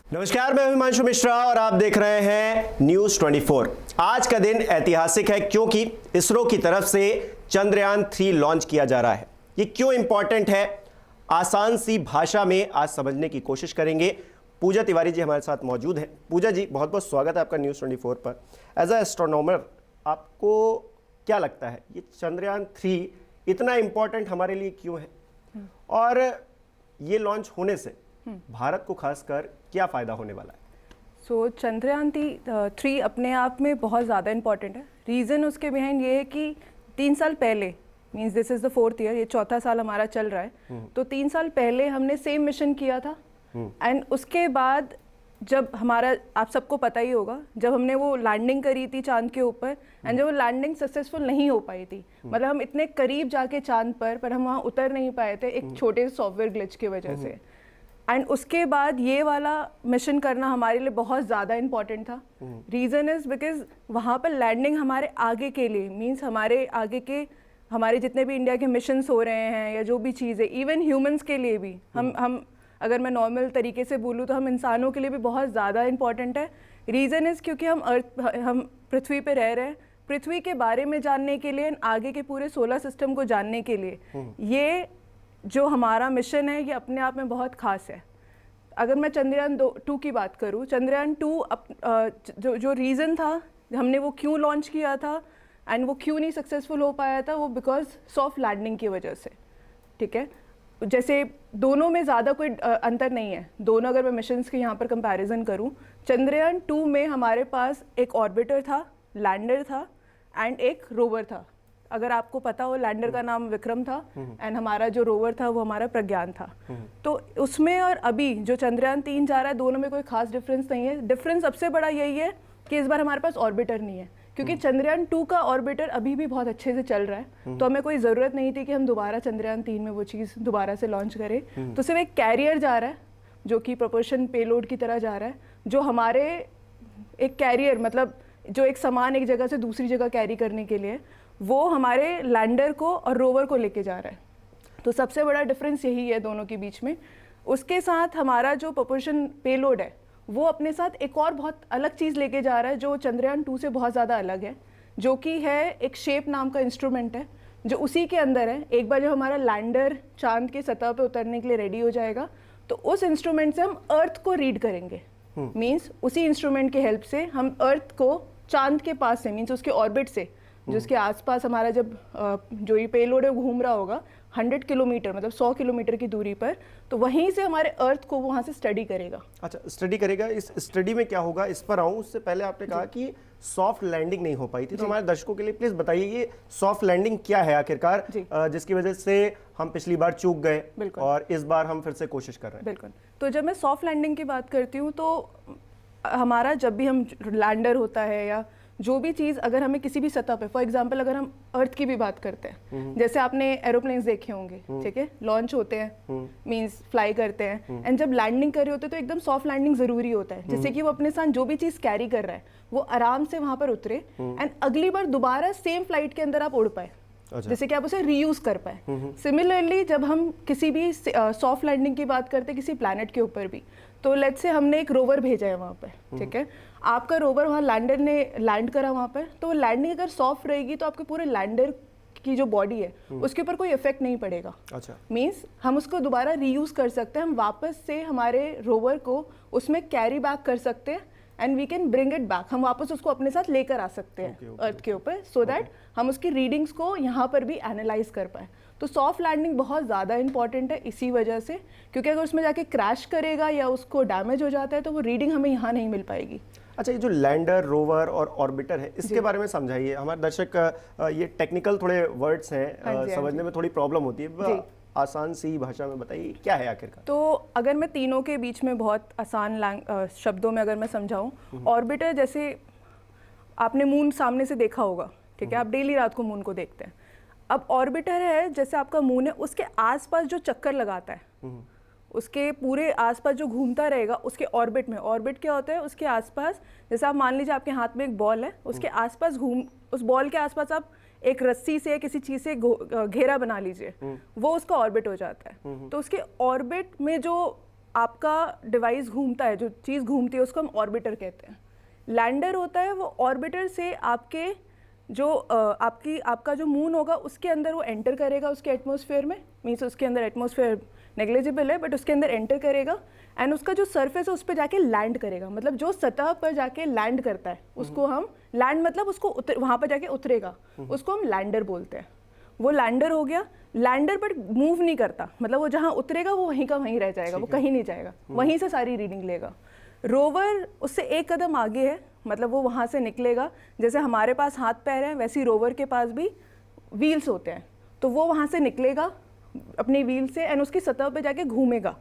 नमस्कार, मैं हिमांशु मिश्रा और आप देख रहे हैं न्यूज़ 24। आज का दिन ऐतिहासिक है क्योंकि इसरो की तरफ से चंद्रयान 3 लॉन्च किया जा रहा है। ये क्यों इंपॉर्टेंट है, आसान सी भाषा में आज समझने की कोशिश करेंगे। पूजा तिवारी जी हमारे साथ मौजूद हैं। पूजा जी, बहुत बहुत स्वागत है आपका न्यूज़ 24 पर। एज अ एस्ट्रोनॉमर, आपको क्या लगता है ये चंद्रयान 3 इतना इंपॉर्टेंट हमारे लिए क्यों है, और ये लॉन्च होने से भारत को खासकर क्या फ़ायदा होने वाला है? चंद्रयान 3 अपने आप में बहुत ज़्यादा इंपॉर्टेंट है। रीज़न उसके बिहाइंड ये है कि 3 साल पहले, means this is the 4th year, ये 4था साल हमारा चल रहा है। तो 3 साल पहले हमने सेम मिशन किया था, एंड उसके बाद जब हमारा, आप सबको पता ही होगा, जब हमने वो लैंडिंग करी थी चांद के ऊपर, एंड जब वो लैंडिंग सक्सेसफुल नहीं हो पाई थी, मतलब हम इतने करीब जाके चांद पर हम वहाँ उतर नहीं पाए थे एक छोटे सॉफ्टवेयर ग्लिच की वजह से। एंड उसके बाद ये वाला मिशन करना हमारे लिए बहुत ज़्यादा इम्पॉर्टेंट था। रीज़न इज़ बिकॉज वहाँ पर लैंडिंग हमारे आगे के लिए, मीन्स हमारे आगे के, हमारे जितने भी इंडिया के मिशंस हो रहे हैं या जो भी चीज़ है, इवन ह्यूमंस के लिए भी, हम अगर मैं नॉर्मल तरीके से बोलूँ तो हम इंसानों के लिए भी बहुत ज़्यादा इम्पॉर्टेंट है। रीज़न इज़ क्योंकि हम पृथ्वी पे रह रहे हैं, पृथ्वी के बारे में जानने के लिए, आगे के पूरे सोलर सिस्टम को जानने के लिए ये जो हमारा मिशन है ये अपने आप में बहुत ख़ास है। अगर मैं चंद्रयान 2 की बात करूँ, चंद्रयान 2 जो रीज़न था, हमने वो क्यों लॉन्च किया था एंड वो क्यों नहीं सक्सेसफुल हो पाया था, वो बिकॉज सॉफ्ट लैंडिंग की वजह से। ठीक है, जैसे दोनों में ज़्यादा कोई अंतर नहीं है। दोनों अगर मैं मिशंस के यहाँ पर कंपैरिजन करूँ, चंद्रयान 2 में हमारे पास एक ऑर्बिटर था, लैंडर था एंड एक रोवर था। अगर आपको पता हो, लैंडर का नाम विक्रम था एंड हमारा जो रोवर था वो हमारा प्रज्ञान था। तो उसमें और अभी जो चंद्रयान 3 जा रहा है, दोनों में कोई खास डिफरेंस नहीं है। डिफरेंस सबसे बड़ा यही है कि इस बार हमारे पास ऑर्बिटर नहीं है, क्योंकि चंद्रयान 2 का ऑर्बिटर अभी भी बहुत अच्छे से चल रहा है। तो हमें कोई ज़रूरत नहीं थी कि हम दोबारा चंद्रयान 3 में वो चीज़ दोबारा से लॉन्च करें। तो सिर्फ एक कैरियर जा रहा है जो कि प्रोपल्शन पेलोड की तरह जा रहा है, जो हमारे एक कैरियर, मतलब जो एक सामान एक जगह से दूसरी जगह कैरी करने के लिए, वो हमारे लैंडर को और रोवर को लेके जा रहा है। तो सबसे बड़ा डिफरेंस यही है दोनों के बीच में। उसके साथ हमारा जो प्रोपल्शन पेलोड है वो अपने साथ एक और बहुत अलग चीज़ लेके जा रहा है, जो चंद्रयान 2 से बहुत ज़्यादा अलग है, जो कि है एक शेप नाम का इंस्ट्रूमेंट है, जो उसी के अंदर है। एक बार जब हमारा लैंडर चांद की सतह पे उतरने के लिए रेडी हो जाएगा, तो उस इंस्ट्रूमेंट से हम अर्थ को रीड करेंगे। मीन्स उसी इंस्ट्रूमेंट की हेल्प से हम अर्थ को चांद के पास से, मीन्स उसके ऑर्बिट से, जो उसके आसपास हमारा जब जो ये पेलोड है वो घूम रहा होगा 100 किलोमीटर, मतलब 100 किलोमीटर की दूरी पर, तो वहीं से हमारे अर्थ को वहाँ से स्टडी करेगा। अच्छा, स्टडी करेगा। इस स्टडी में क्या होगा, इस पर आऊँ उससे पहले आपने कहा कि सॉफ्ट लैंडिंग नहीं हो पाई थी, तो हमारे दर्शकों के लिए प्लीज़ बताइए ये सॉफ्ट लैंडिंग क्या है आखिरकार, जिसकी वजह से हम पिछली बार चूक गए और इस बार हम फिर से कोशिश कर रहे हैं। बिल्कुल। तो जब मैं सॉफ्ट लैंडिंग की बात करती हूँ, तो हमारा जब भी हम लैंडर होता है या जो भी चीज़, अगर हमें किसी भी सतह पे, फॉर एग्जांपल अगर हम अर्थ की भी बात करते हैं, जैसे आपने एरोप्लेन्स देखे होंगे, ठीक है, लॉन्च होते हैं, मींस फ्लाई करते हैं, एंड जब लैंडिंग कर रहे होते हैं तो एकदम सॉफ्ट लैंडिंग ज़रूरी होता है, जिससे कि वो अपने साथ जो भी चीज़ कैरी कर रहा है वो आराम से वहाँ पर उतरे एंड अगली बार दोबारा सेम फ्लाइट के अंदर आप उड़ पाए, जैसे कि आप उसे रीयूज़ कर पाए। सिमिलरली जब हम किसी भी सॉफ्ट लैंडिंग की बात करते हैं किसी प्लैनेट के ऊपर भी, तो लेट्स से हमने एक रोवर भेजा है वहाँ पर, ठीक है, आपका रोवर वहाँ लैंडर ने लैंड करा वहाँ पर, तो वो लैंडिंग अगर सॉफ्ट रहेगी तो आपके पूरे लैंडर की जो बॉडी है उसके ऊपर कोई इफेक्ट नहीं पड़ेगा। अच्छा, मीन्स हम उसको दोबारा रीयूज़ कर सकते हैं, हम वापस से हमारे रोवर को उसमें कैरी बैक कर सकते हैं and we can bring it back, हम वापस उसको अपने साथ लेकर आ सकते हैं अर्थ के ऊपर, सो दैट हम उसकी रीडिंग्स को यहाँ पर भी एनालाइज कर पाए। तो सॉफ्ट लैंडिंग बहुत ज़्यादा इंपॉर्टेंट है इसी वजह से, क्योंकि अगर उसमें जाके क्रैश करेगा या उसको डैमेज हो जाता है तो वो रीडिंग हमें यहाँ नहीं मिल पाएगी। अच्छा, ये जो लैंडर, रोवर और ऑर्बिटर है, इसके बारे में समझाइए। हमारे दर्शक, ये टेक्निकल थोड़े वर्ड्स हैं, समझने में थोड़ी प्रॉब्लम होती है, आसान सी भाषा में बताइए क्या है आखिरकार। तो अगर मैं तीनों के बीच में बहुत आसान शब्दों में अगर मैं समझाऊं, ऑर्बिटर, जैसे आपने मून सामने से देखा होगा, ठीक है, आप डेली रात को मून को देखते हैं। अब ऑर्बिटर है, जैसे आपका मून है, उसके आसपास जो चक्कर लगाता है, उसके पूरे आसपास जो घूमता रहेगा उसके ऑर्बिट में। ऑर्बिट क्या होता है, उसके आसपास, जैसे आप मान लीजिए आपके हाथ में एक बॉल है, उसके आसपास उस बॉल के आसपास आप एक रस्सी से किसी चीज़ से घेरा बना लीजिए, वो उसका ऑर्बिट हो जाता है। तो उसके ऑर्बिट में जो आपका डिवाइस घूमता है, जो चीज़ घूमती है उसको हम ऑर्बिटर कहते हैं। लैंडर होता है वो ऑर्बिटर से आपके जो आपका जो मून होगा उसके अंदर वो एंटर करेगा, उसके एटमॉस्फेयर में, मीन्स उसके अंदर एटमॉस्फेयर नेग्लिजिबल है बट उसके अंदर एंटर करेगा एंड उसका जो सरफेस है उस पर जाके लैंड करेगा। मतलब जो सतह पर जाके लैंड करता है उसको हम लैंड, मतलब उसको वहाँ पर जाके उतरेगा, उसको हम लैंडर बोलते हैं। वो लैंडर हो गया। लैंडर बट मूव नहीं करता, मतलब वो जहाँ उतरेगा वो वहीं का वहीं रह जाएगा, वो कहीं नहीं जाएगा, वहीं से सारी रीडिंग लेगा। रोवर उससे एक कदम आगे है, मतलब वो वहाँ से निकलेगा। जैसे हमारे पास हाथ पैर हैं वैसे ही रोवर के पास भी व्हील्स होते हैं, तो वो वहाँ से निकलेगा अपनी व्हील से एंड उसकी सतह पे जाके घूमेगा।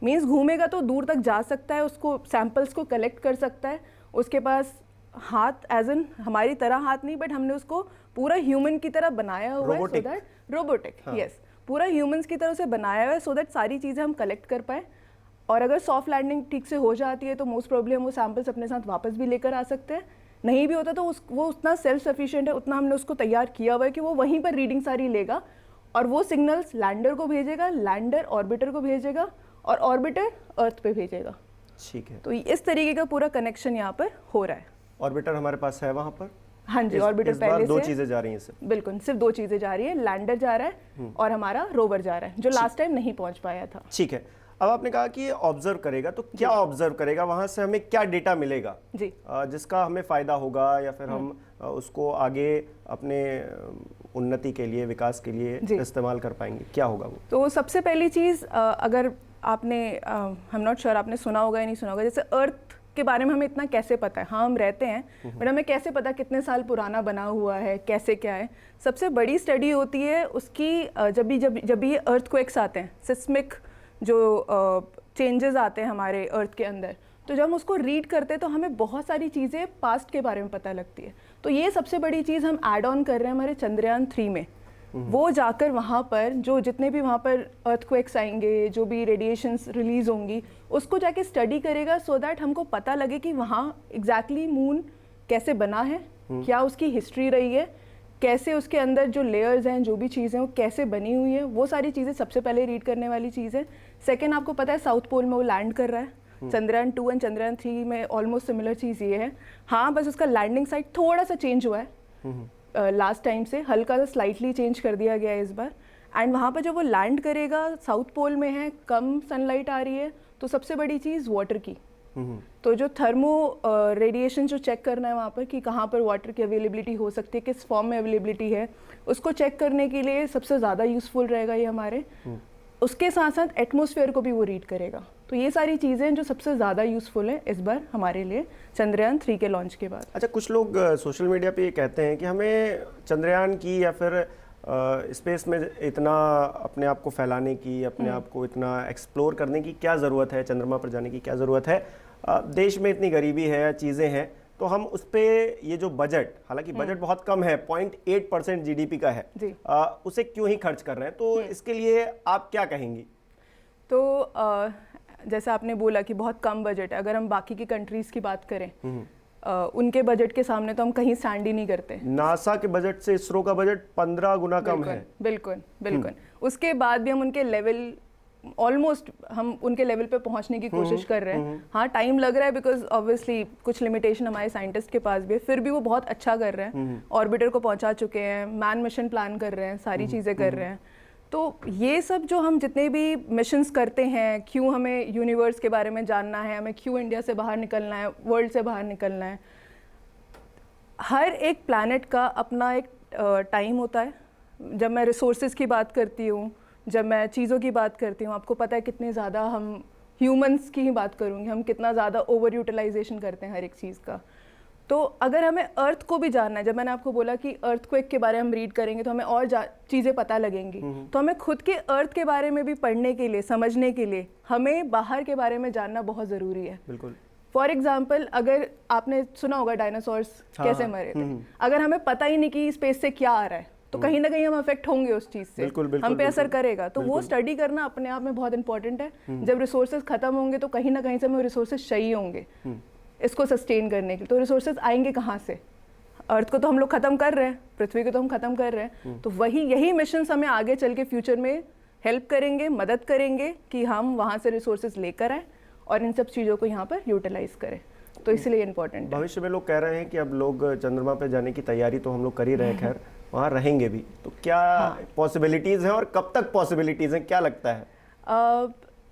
मीन्स घूमेगा तो दूर तक जा सकता है, उसको सैंपल्स को कलेक्ट कर सकता है। उसके पास हाथ एज एन हमारी तरह हाथ नहीं, बट हमने उसको पूरा ह्यूमन की तरह बनाया हुआ है, सो दैट रोबोटिक, यस, पूरा ह्यूमंस की तरह से बनाया हुआ है सो दैट सारी चीज़ें हम कलेक्ट कर पाए। और अगर सॉफ्ट लैंडिंग ठीक से हो जाती है तो मोस्ट प्रॉब्ली हम वो सैंपल्स अपने साथ वापस भी लेकर आ सकते हैं। नहीं भी होता तो वो उतना सेल्फ सफिशिएंट है, उतना हमने उसको तैयार किया हुआ है कि वो वहीं पर रीडिंग सारी लेगा और वो सिग्नल्स लैंडर को भेजेगा, लैंडर ऑर्बिटर को भेजेगा और ऑर्बिटर अर्थ पे भेजेगा। ठीक है, तो इस तरीके का पूरा कनेक्शन यहाँ पर हो रहा है। ऑर्बिटर हमारे पास है वहाँ पर? हाँ जी, ऑर्बिटर पहले दो चीजें जा रही हैं सिर्फ? बिल्कुल, सिर्फ दो चीजें जा रही है, लैंडर जा रहा है और हमारा रोवर जा रहा है, जो लास्ट टाइम नहीं पहुंच पाया था। ठीक है, अब आपने कहा कि ऑब्जर्व करेगा, तो क्या ऑब्जर्व करेगा, वहां से हमें क्या डेटा मिलेगा जी, जिसका हमें फायदा होगा या फिर हम उसको आगे अपने उन्नति के लिए, विकास के लिए इस्तेमाल कर पाएंगे? क्या होगा वो? तो सबसे पहली चीज़, अगर आपने हम नॉट श्योर आपने सुना होगा या नहीं सुना होगा, जैसे अर्थ के बारे में हमें इतना कैसे पता है? हाँ, हम रहते हैं बट हमें कैसे पता कितने साल पुराना बना हुआ है, कैसे क्या है? सबसे बड़ी स्टडी होती है उसकी जब भी अर्थक्वेक्स आते हैं, सिस्मिक जो चेंजेस आते हैं हमारे अर्थ के अंदर, तो जब हम उसको रीड करते हैं तो हमें बहुत सारी चीज़ें पास्ट के बारे में पता लगती है। तो ये सबसे बड़ी चीज़ हम ऐड ऑन कर रहे हैं हमारे चंद्रयान 3 में। वो जाकर वहाँ पर जो जितने भी वहाँ पर अर्थक्वेक्स आएंगे, जो भी रेडिएशंस रिलीज होंगी, उसको जाके स्टडी करेगा सो दैट हमको पता लगे कि वहाँ एग्जैक्टली मून कैसे बना है, क्या उसकी हिस्ट्री रही है, कैसे उसके अंदर जो लेयर्स हैं, जो भी चीज़ें वो कैसे बनी हुई हैं, वो सारी चीज़ें सबसे पहले रीड करने वाली चीज़ है। सेकेंड, आपको पता है साउथ पोल में वो लैंड कर रहा है। चंद्रयान 2 एंड चंद्रयान 3 में ऑलमोस्ट सिमिलर चीज़ ये है। हाँ, बस उसका लैंडिंग साइट थोड़ा सा चेंज हुआ है लास्ट टाइम से, हल्का सा स्लाइटली चेंज कर दिया गया है इस बार। एंड वहाँ पर जब वो लैंड करेगा, साउथ पोल में है, कम सनलाइट आ रही है, तो सबसे बड़ी चीज़ वाटर की। तो जो थर्मो रेडिएशन जो चेक करना है वहाँ पर कि कहाँ पर वाटर की अवेलेबिलिटी हो सकती है, किस फॉर्म में अवेलेबिलिटी है, उसको चेक करने के लिए सबसे ज़्यादा यूज़फुल रहेगा ये हमारे। उसके साथ साथ एटमॉस्फेयर को भी वो रीड करेगा। तो ये सारी चीज़ें जो सबसे ज़्यादा यूज़फुल है इस बार हमारे लिए चंद्रयान 3 के लॉन्च के बाद। अच्छा, कुछ लोग सोशल मीडिया पे ये कहते हैं कि हमें चंद्रयान की या फिर स्पेस में इतना अपने आप को फैलाने की, अपने आप को इतना एक्सप्लोर करने की क्या ज़रूरत है, चंद्रमा पर जाने की क्या ज़रूरत है? देश में इतनी गरीबी है, चीज़ें हैं, तो हम उस पर ये जो बजट, हालांकि बजट बहुत कम है, 0.8% जीडीपी का है, उसे क्यों ही खर्च कर रहे हैं? तो इसके लिए आप क्या कहेंगी? तो जैसे आपने बोला कि बहुत कम बजट है, अगर हम बाकी की कंट्रीज़ की बात करें, उनके बजट के सामने तो हम कहीं स्टैंड ही नहीं करते। नासा के बजट से इसरो का बजट 15 गुना कम है। बिल्कुल बिल्कुल। उसके बाद भी हम उनके लेवल, ऑलमोस्ट हम उनके लेवल पे पहुंचने की कोशिश कर रहे हैं। हाँ, टाइम लग रहा है बिकॉज ऑब्वियसली कुछ लिमिटेशन हमारे साइंटिस्ट के पास भी है, फिर भी वो बहुत अच्छा कर रहे हैं। ऑर्बिटर को पहुंचा चुके हैं, मैन मिशन प्लान कर रहे हैं, सारी चीज़ें कर रहे हैं। तो ये सब जो हम जितने भी मिशंस करते हैं, क्यों हमें यूनिवर्स के बारे में जानना है, हमें क्यों इंडिया से बाहर निकलना है, वर्ल्ड से बाहर निकलना है, हर एक प्लैनेट का अपना एक टाइम होता है। जब मैं रिसोर्सेज की बात करती हूँ, जब मैं चीज़ों की बात करती हूँ, आपको पता है कितने ज़्यादा हम ह्यूमंस की ही बात करूँगी, हम कितना ज़्यादा ओवर यूटिलाइजेशन करते हैं हर एक चीज़ का। तो अगर हमें अर्थ को भी जानना है, जब मैंने आपको बोला कि अर्थक्वेक के बारे में हम रीड करेंगे तो हमें और चीज़ें पता लगेंगी, तो हमें खुद के अर्थ के बारे में भी पढ़ने के लिए, समझने के लिए हमें बाहर के बारे में जानना बहुत ज़रूरी है। बिल्कुल। फॉर एग्जाम्पल, अगर आपने सुना होगा डायनासोर्स कैसे मरे थे, अगर हमें पता ही नहीं कि स्पेस से क्या आ रहा है तो कहीं ना कहीं हम अफेक्ट होंगे उस चीज़ से, हम पे असर करेगा। तो वो स्टडी करना अपने आप में बहुत इंपॉर्टेंट है। जब रिसोर्सेज खत्म होंगे तो कहीं ना कहीं से हमें रिसोर्सेज चाहिए होंगे इसको सस्टेन करने के लिए। तो रिसोर्सेज आएंगे कहाँ से? अर्थ को तो हम लोग खत्म कर रहे हैं, पृथ्वी को तो हम खत्म कर रहे हैं, तो यही मिशन हमें आगे चल के फ्यूचर में हेल्प करेंगे, मदद करेंगे कि हम वहाँ से रिसोर्सेज लेकर आएँ और इन सब चीज़ों को यहाँ पर यूटिलाइज करें। तो इसलिए इम्पोर्टेंट है। भविष्य में लोग कह रहे हैं कि अब लोग चंद्रमा पे जाने की तैयारी तो हम लोग कर ही रहे हैं, खैर वहाँ रहेंगे भी, तो क्या पॉसिबिलिटीज़ हैं और कब तक पॉसिबिलिटीज़ हैं, क्या लगता है?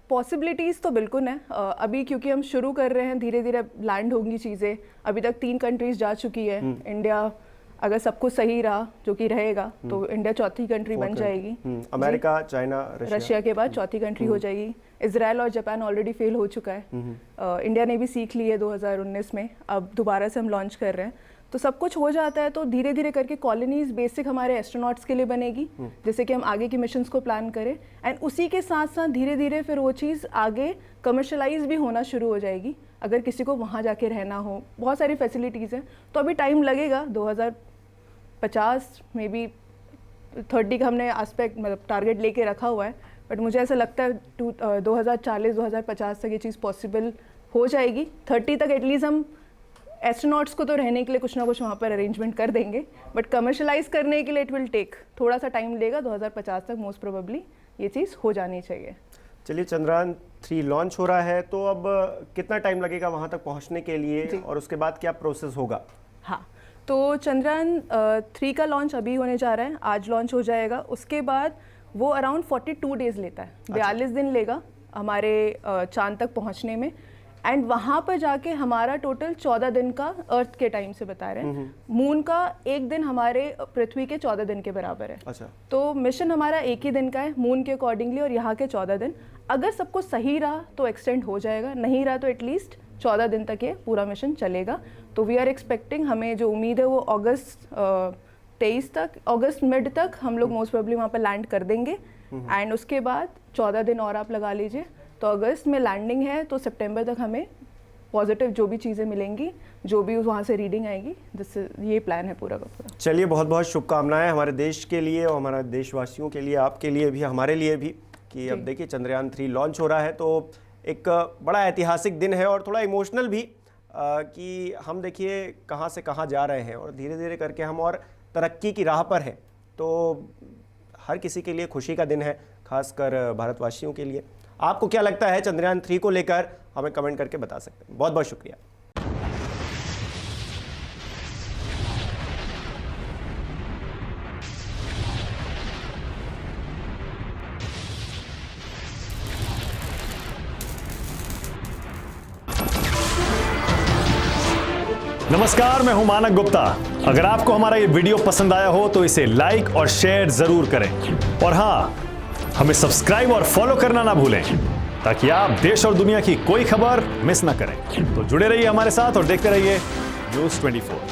पॉसिबिलिटीज़ तो बिल्कुल है। अभी क्योंकि हम शुरू कर रहे हैं, धीरे धीरे लैंड होंगी चीज़ें। अभी तक 3 कंट्रीज जा चुकी है। इंडिया अगर सब कुछ सही रहा, जो कि रहेगा, तो इंडिया चौथी कंट्री बन जाएगी। अमेरिका, चाइना, रशिया के बाद चौथी कंट्री हो जाएगी। इजराइल और जापान ऑलरेडी फेल हो चुका है। इंडिया ने भी सीख ली है 2019 में, अब दोबारा से हम लॉन्च कर रहे हैं। तो सब कुछ हो जाता है तो धीरे धीरे करके कॉलोनीज बेसिक हमारे एस्ट्रोनॉट्स के लिए बनेगी, जैसे कि हम आगे की मिशंस को प्लान करें। एंड उसी के साथ साथ धीरे धीरे फिर वो चीज़ आगे कमर्शलाइज भी होना शुरू हो जाएगी। अगर किसी को वहाँ जाके रहना हो, बहुत सारी फैसिलिटीज़ हैं, तो अभी टाइम लगेगा। 2050 में भी 30 का हमने एस्पेक्ट मतलब टारगेट लेके रखा हुआ है, बट मुझे ऐसा लगता है 2040-2050 तक ये चीज़ पॉसिबल हो जाएगी। 30 तक एटलीस्ट हम एस्ट्रोनॉट्स को तो रहने के लिए कुछ ना कुछ वहाँ पर अरेंजमेंट कर देंगे, बट कमर्शलाइज करने के लिए इट विल टेक थोड़ा सा टाइम लेगा। 2050 तक मोस्ट प्रोबेबली ये चीज़ हो जानी चाहिए। चलिए, चंद्रयान 3 लॉन्च हो रहा है, तो अब कितना टाइम लगेगा वहाँ तक पहुँचने के लिए और उसके बाद क्या प्रोसेस होगा? हाँ, तो चंद्रयान 3 का लॉन्च अभी होने जा रहा है, आज लॉन्च हो जाएगा। उसके बाद वो अराउंड 42 डेज़ लेता है, 42 दिन लेगा हमारे चांद तक पहुँचने में। एंड वहाँ पर जाके हमारा टोटल 14 दिन का अर्थ के टाइम से बता रहे हैं। मून का एक दिन हमारे पृथ्वी के 14 दिन के बराबर है। अच्छा। तो मिशन हमारा एक ही दिन का है मून के अकॉर्डिंगली, और यहाँ के 14 दिन। अगर सब कुछ सही रहा तो एक्सटेंड हो जाएगा, नहीं रहा तो एटलीस्ट 14 दिन तक ये पूरा मिशन चलेगा। तो वी आर एक्सपेक्टिंग, हमें जो उम्मीद है वो अगस्त मिड तक हम लोग मोस्ट प्रोबेबली वहाँ पर लैंड कर देंगे। एंड उसके बाद 14 दिन और आप लगा लीजिए, तो अगस्त में लैंडिंग है, तो सितंबर तक हमें पॉजिटिव जो भी चीज़ें मिलेंगी, जो भी वहाँ से रीडिंग आएगी, जिससे ये प्लान है पूरा का पूरा। चलिए, बहुत बहुत शुभकामनाएं हमारे देश के लिए और हमारे देशवासियों के लिए, आपके लिए भी, हमारे लिए भी, कि अब देखिए चंद्रयान 3 लॉन्च हो रहा है। तो एक बड़ा ऐतिहासिक दिन है और थोड़ा इमोशनल भी, कि हम देखिए कहाँ से कहाँ जा रहे हैं और धीरे धीरे करके हम और तरक्की की राह पर हैं। तो हर किसी के लिए खुशी का दिन है, खासकर भारतवासियों के लिए। आपको क्या लगता है चंद्रयान 3 को लेकर, हमें कमेंट करके बता सकते हैं। बहुत बहुत शुक्रिया। नमस्कार, मैं हूं मानक गुप्ता। अगर आपको हमारा ये वीडियो पसंद आया हो तो इसे लाइक और शेयर जरूर करें, और हाँ, हमें सब्सक्राइब और फॉलो करना ना भूलें, ताकि आप देश और दुनिया की कोई खबर मिस ना करें। तो जुड़े रहिए हमारे साथ और देखते रहिए News 24।